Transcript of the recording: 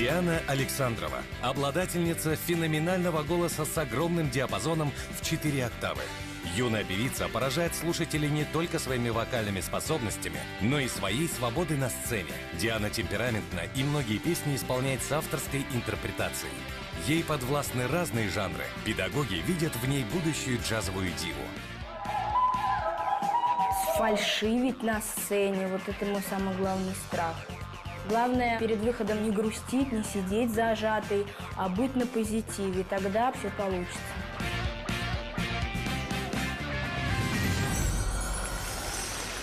Диана Александрова, обладательница феноменального голоса с огромным диапазоном в 4 октавы. Юная певица поражает слушателей не только своими вокальными способностями, но и своей свободой на сцене. Диана темпераментна и многие песни исполняет с авторской интерпретацией. Ей подвластны разные жанры. Педагоги видят в ней будущую джазовую диву. Фальшивить на сцене – вот это мой самый главный страх. Главное перед выходом не грустить, не сидеть зажатой, а быть на позитиве. Тогда все получится.